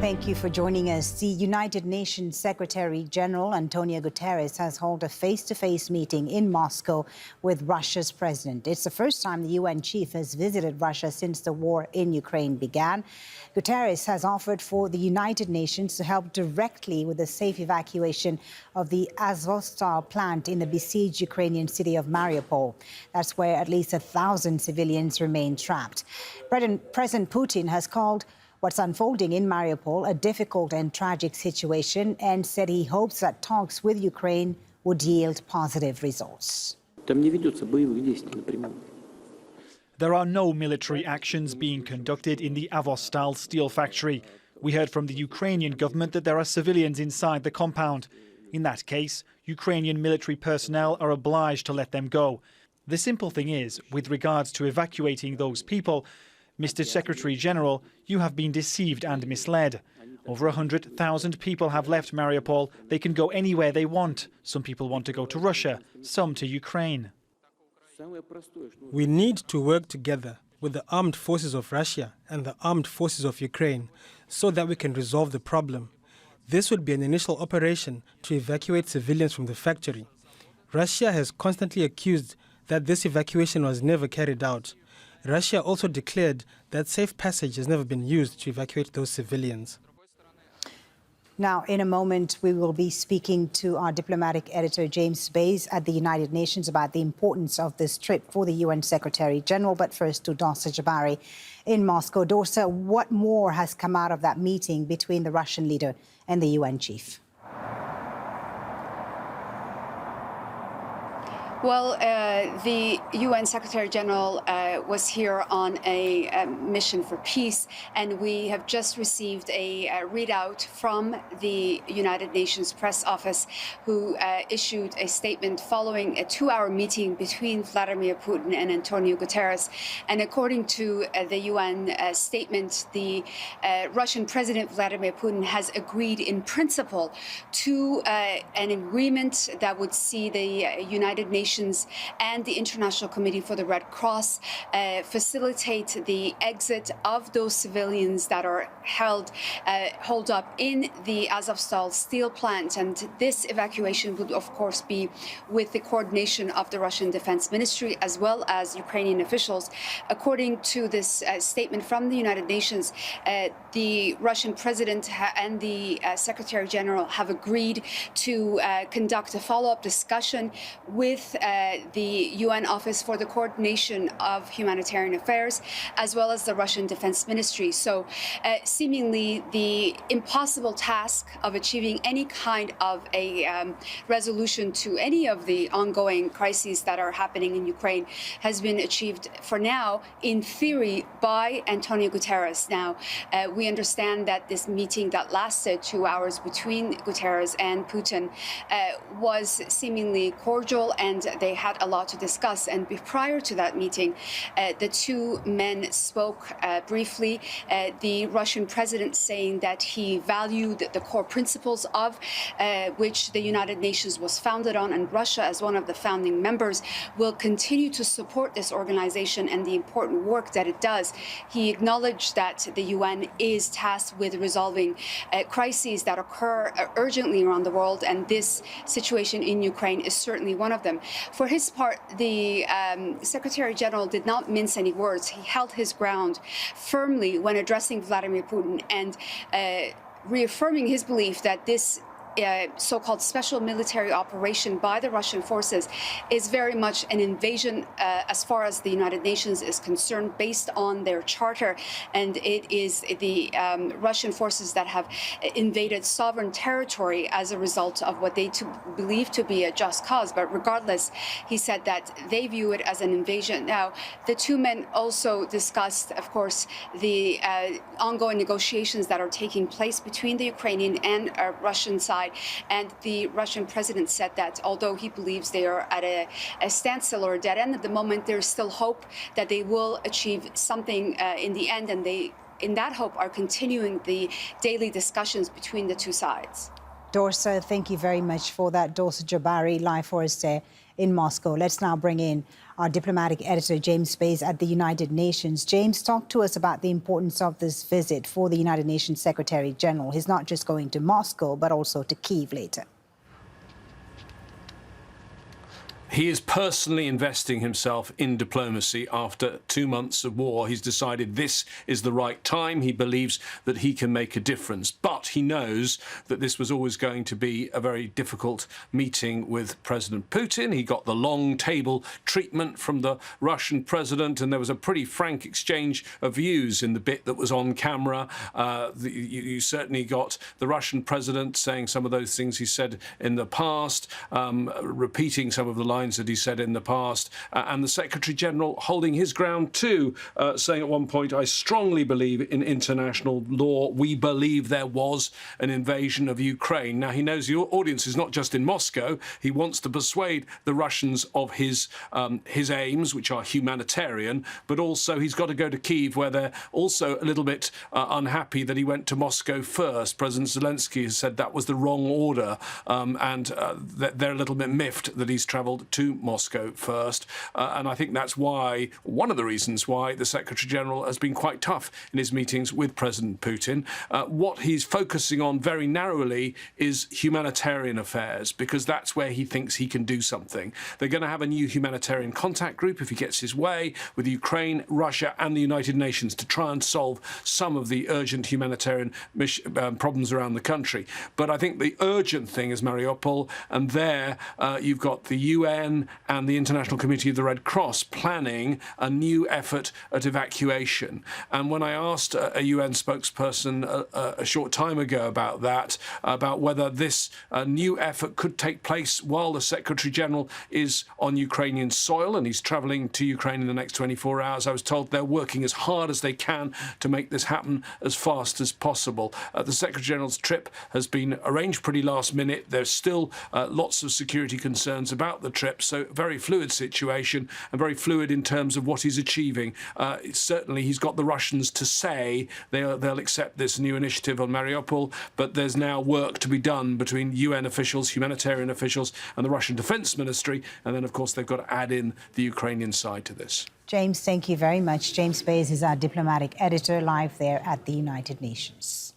Thank you for joining us. The United Nations Secretary-General Antonio Guterres has held a face-to-face meeting in Moscow with Russia's president. It's the first time the UN chief has visited Russia since the war in Ukraine began. Guterres has offered for the United Nations to help directly with the safe evacuation of the Azovstal plant in the besieged Ukrainian city of Mariupol. That's where at least 1,000 civilians remain trapped. President Putin has called what's unfolding in Mariupol a difficult and tragic situation and said he hopes that talks with Ukraine would yield positive results. There are no military actions being conducted in the Azovstal steel factory. We heard from the Ukrainian government that there are civilians inside the compound. In that case, Ukrainian military personnel are obliged to let them go. The simple thing is, with regards to evacuating those people, Mr. Secretary-General, you have been deceived and misled. Over 100,000 people have left Mariupol. They can go anywhere they want. Some people want to go to Russia, some to Ukraine. We need to work together with the armed forces of Russia and the armed forces of Ukraine so that we can resolve the problem. This would be an initial operation to evacuate civilians from the factory. Russia has constantly accused that this evacuation was never carried out. Russia also declared that safe passage has never been used to evacuate those civilians. Now, in a moment, we will be speaking to our diplomatic editor, James Bays, at the United Nations about the importance of this trip for the UN Secretary-General. But first to Dorsa Jabari in Moscow. Dorsa, what more has come out of that meeting between the Russian leader and the UN chief? Well, the UN Secretary-General was here on a mission for peace, and we have just received a readout from the United Nations Press Office, who issued a statement following a 2-hour meeting between Vladimir Putin and Antonio Guterres. And according to the UN statement, the Russian President Vladimir Putin has agreed in principle to an agreement that would see the United Nations and the International Committee for the Red Cross facilitate the exit of those civilians that are holed up in the Azovstal steel plant. And this evacuation would, of course, be with the coordination of the Russian Defense Ministry as well as Ukrainian officials. According to this statement from the United Nations, the Russian President and the Secretary-General have agreed to conduct a follow-up discussion with the UN Office for the Coordination of Humanitarian Affairs, as well as the Russian Defense Ministry. So seemingly the impossible task of achieving any kind of a resolution to any of the ongoing crises that are happening in Ukraine has been achieved for now, in theory, by Antonio Guterres. Now, we understand that this meeting that lasted 2 hours between Guterres and Putin was seemingly cordial, and they had a lot to discuss. And prior to that meeting, the two men spoke briefly. The Russian president saying that he valued the core principles of which the United Nations was founded on, and Russia, as one of the founding members, will continue to support this organization and the important work that it does. He acknowledged that the UN is tasked with resolving crises that occur urgently around the world, and this situation in Ukraine is certainly one of them. For his part, the Secretary-General did not mince any words. He held his ground firmly when addressing Vladimir Putin and reaffirming his belief that this so-called special military operation by the Russian forces is very much an invasion as far as the United Nations is concerned, based on their charter, and it is the Russian forces that have invaded sovereign territory as a result of what they believe to be a just cause. But regardless, he said that they view it as an invasion. Now, the two men also discussed, of course, the ongoing negotiations that are taking place between the Ukrainian and Russian side. And the Russian president said that although he believes they are at a standstill or a dead end at the moment, there's still hope that they will achieve something in the end. And they, in that hope, are continuing the daily discussions between the two sides. Dorsa, thank you very much for that. Dorsa Jabari, live for us there in Moscow. Let's now bring in our diplomatic editor, James Space, at the United Nations. James, talk to us about the importance of this visit for the United Nations Secretary-General. He's not just going to Moscow, but also to Kyiv later. He is personally investing himself in diplomacy after 2 months of war. He's decided this is the right time. He believes that he can make a difference. But he knows that this was always going to be a very difficult meeting with President Putin. He got the long table treatment from the Russian president, and there was a pretty frank exchange of views in the bit that was on camera. You certainly got the Russian president saying some of those things he said in the past, repeating some of the lines that he said in the past, and the Secretary-General holding his ground too, saying at one point, I strongly believe in international law. We believe there was an invasion of Ukraine. Now, he knows the audience is not just in Moscow. He wants to persuade the Russians of his aims, which are humanitarian, but also he's got to go to Kyiv, where they're also a little bit unhappy that he went to Moscow first. President Zelensky has said that was the wrong order, and they're a little bit miffed that he's travelled to Moscow first. And I think that's why, one of the reasons why the Secretary-General has been quite tough in his meetings with President Putin. What he's focusing on very narrowly is humanitarian affairs, because that's where he thinks he can do something. They're going to have a new humanitarian contact group, if he gets his way, with Ukraine, Russia and the United Nations to try and solve some of the urgent humanitarian problems around the country. But I think the urgent thing is Mariupol, and there you've got the UN and the International Committee of the Red Cross planning a new effort at evacuation. And when I asked a UN spokesperson a short time ago about that, about whether this new effort could take place while the Secretary-General is on Ukrainian soil and he's travelling to Ukraine in the next 24 hours, I was told they're working as hard as they can to make this happen as fast as possible. The Secretary-General's trip has been arranged pretty last minute. There's still lots of security concerns about the trip, so very fluid situation and very fluid in terms of what he's achieving. Certainly he's got the Russians to say they'll accept this new initiative on Mariupol, but there's now work to be done between UN officials, humanitarian officials and the Russian Defense Ministry, and then of course they've got to add in the Ukrainian side to this. James, thank you very much. James Space is our diplomatic editor live there at the United Nations.